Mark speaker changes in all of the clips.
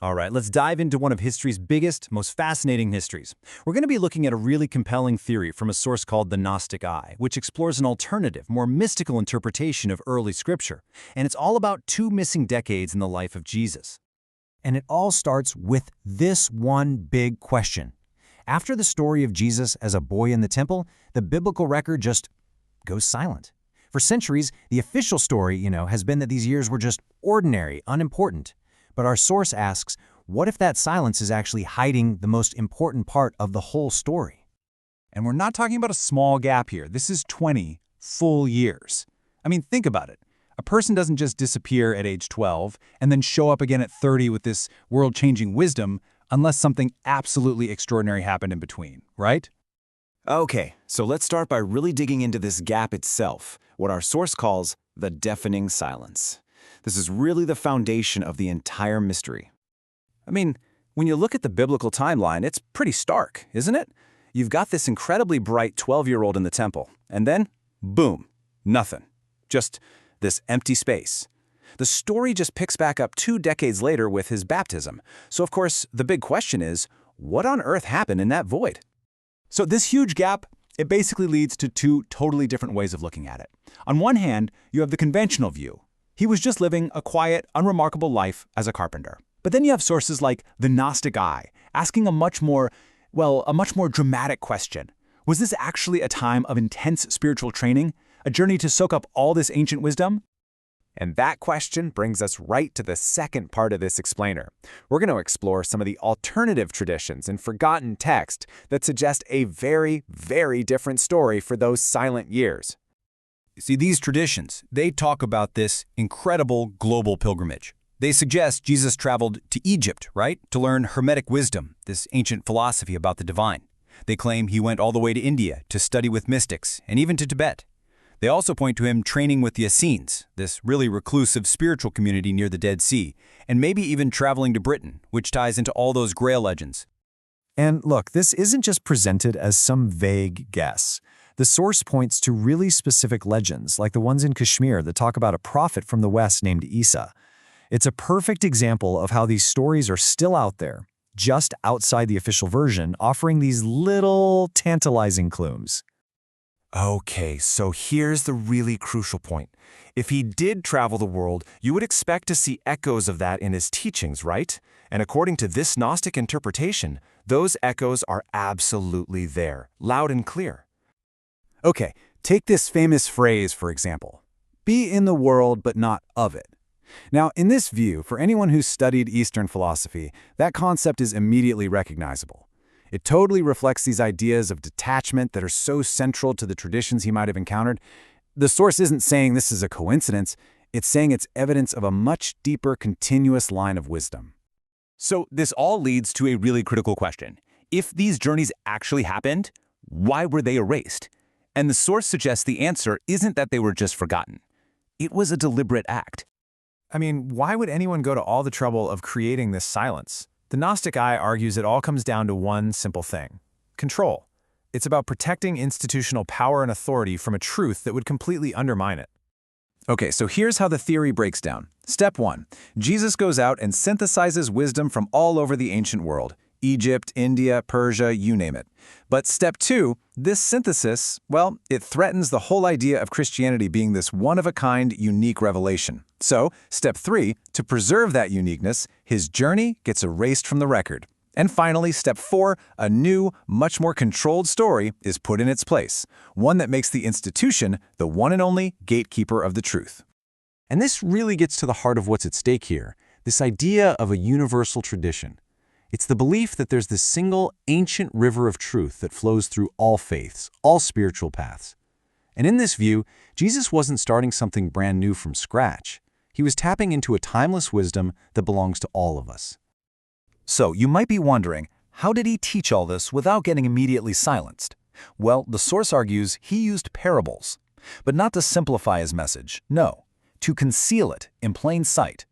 Speaker 1: All right, let's dive into one of history's biggest, most fascinating mysteries. We're going to be looking at a really compelling theory from a source called the Gnostic Eye, which explores an alternative, more mystical interpretation of early scripture. And it's all about 2 missing decades in the life of Jesus.
Speaker 2: And it all starts with this one big question. After the story of Jesus as a boy in the temple, the biblical record just goes silent. For centuries, the official story, has been that these years were just ordinary, unimportant. But our source asks, what if that silence is actually hiding the most important part of the whole story?
Speaker 3: And we're not talking about a small gap here. This is 20 full years. I mean, think about it. A person doesn't just disappear at age 12 and then show up again at 30 with this world-changing wisdom unless something absolutely extraordinary happened in between, right?
Speaker 4: Okay, so let's start by really digging into this gap itself, what our source calls the deafening silence. This is really the foundation of the entire mystery. I mean, when you look at the biblical timeline, it's pretty stark, isn't it? You've got this incredibly bright 12-year-old in the temple, and then, boom, nothing. Just this empty space. The story just picks back up 2 decades later with his baptism. So, of course, the big question is, what on earth happened in that void?
Speaker 3: So this huge gap, it basically leads to 2 totally different ways of looking at it. On one hand, you have the conventional view. He was just living a quiet, unremarkable life as a carpenter. But then you have sources like the Gnostic Eye, asking a much more dramatic question. Was this actually a time of intense spiritual training? A journey to soak up all this ancient wisdom?
Speaker 4: And that question brings us right to the second part of this explainer. We're going to explore some of the alternative traditions and forgotten text that suggest a very, very different story for those silent years.
Speaker 1: See, these traditions, they talk about this incredible global pilgrimage. They suggest Jesus traveled to Egypt, right, to learn Hermetic wisdom, this ancient philosophy about the divine. They claim he went all the way to India to study with mystics, and even to Tibet. They also point to him training with the Essenes, this really reclusive spiritual community near the Dead Sea, and maybe even traveling to Britain, which ties into all those Grail legends.
Speaker 2: And look, this isn't just presented as some vague guess. The source points to really specific legends, like the ones in Kashmir that talk about a prophet from the West named Isa. It's a perfect example of how these stories are still out there, just outside the official version, offering these little tantalizing clues.
Speaker 4: Okay, so here's the really crucial point. If he did travel the world, you would expect to see echoes of that in his teachings, right? And according to this Gnostic interpretation, those echoes are absolutely there, loud and clear.
Speaker 3: Okay, take this famous phrase, for example. Be in the world, but not of it. Now, in this view, for anyone who's studied Eastern philosophy, that concept is immediately recognizable. It totally reflects these ideas of detachment that are so central to the traditions he might have encountered. The source isn't saying this is a coincidence, it's saying it's evidence of a much deeper, continuous line of wisdom.
Speaker 1: So this all leads to a really critical question. If these journeys actually happened, why were they erased? And the source suggests the answer isn't that they were just forgotten. It was a deliberate act.
Speaker 2: I mean, why would anyone go to all the trouble of creating this silence? The Gnostic Eye argues it all comes down to one simple thing: control. It's about protecting institutional power and authority from a truth that would completely undermine it.
Speaker 3: Okay, so here's how the theory breaks down. Step 1. Jesus goes out and synthesizes wisdom from all over the ancient world. Egypt, India, Persia, you name it. But step 2, this synthesis, well, it threatens the whole idea of Christianity being this one-of-a-kind, unique revelation. So, step 3, to preserve that uniqueness, his journey gets erased from the record. And finally, step 4, a new, much more controlled story is put in its place, one that makes the institution the one and only gatekeeper of the truth.
Speaker 5: And this really gets to the heart of what's at stake here, this idea of a universal tradition. It's the belief that there's this single ancient river of truth that flows through all faiths, all spiritual paths. And in this view, Jesus wasn't starting something brand new from scratch. He was tapping into a timeless wisdom that belongs to all of us.
Speaker 1: So you might be wondering, how did he teach all this without getting immediately silenced? Well, the source argues he used parables, but not to simplify his message, no, to conceal it in plain sight.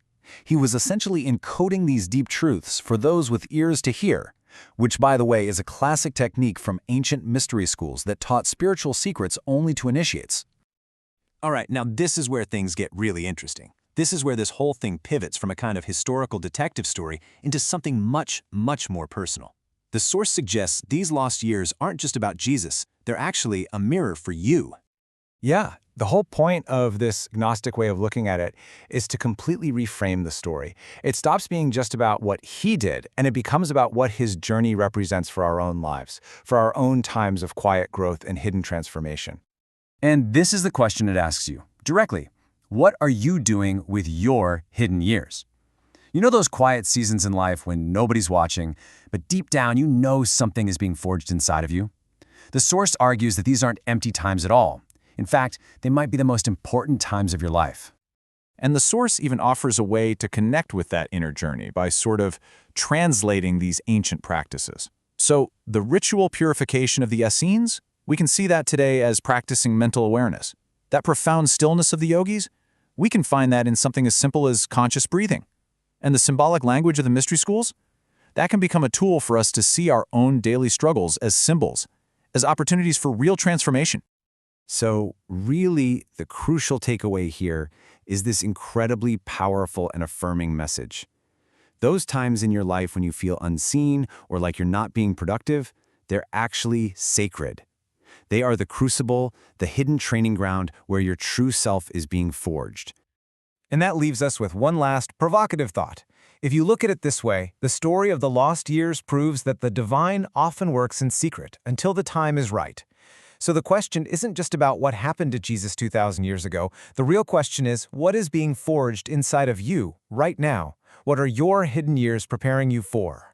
Speaker 1: He was essentially encoding these deep truths for those with ears to hear, which, by the way, is a classic technique from ancient mystery schools that taught spiritual secrets only to initiates.
Speaker 2: All right, now this is where things get really interesting. This is where this whole thing pivots from a kind of historical detective story into something much, much more personal. The source suggests these lost years aren't just about Jesus, they're actually a mirror for you.
Speaker 3: Yeah, the whole point of this Gnostic way of looking at it is to completely reframe the story. It stops being just about what he did, and it becomes about what his journey represents for our own lives, for our own times of quiet growth and hidden transformation.
Speaker 1: And this is the question it asks you, directly. What are you doing with your hidden years? You know those quiet seasons in life when nobody's watching, but deep down you know something is being forged inside of you? The source argues that these aren't empty times at all. In fact, they might be the most important times of your life.
Speaker 3: And the source even offers a way to connect with that inner journey by sort of translating these ancient practices. So the ritual purification of the Essenes, we can see that today as practicing mental awareness. That profound stillness of the yogis, we can find that in something as simple as conscious breathing. And the symbolic language of the mystery schools, that can become a tool for us to see our own daily struggles as symbols, as opportunities for real transformation.
Speaker 4: So really, the crucial takeaway here is this incredibly powerful and affirming message. Those times in your life when you feel unseen or like you're not being productive, they're actually sacred. They are the crucible, the hidden training ground where your true self is being forged.
Speaker 3: And that leaves us with one last provocative thought. If you look at it this way, the story of the lost years proves that the divine often works in secret until the time is right. So the question isn't just about what happened to Jesus 2,000 years ago. The real question is, what is being forged inside of you right now? What are your hidden years preparing you for?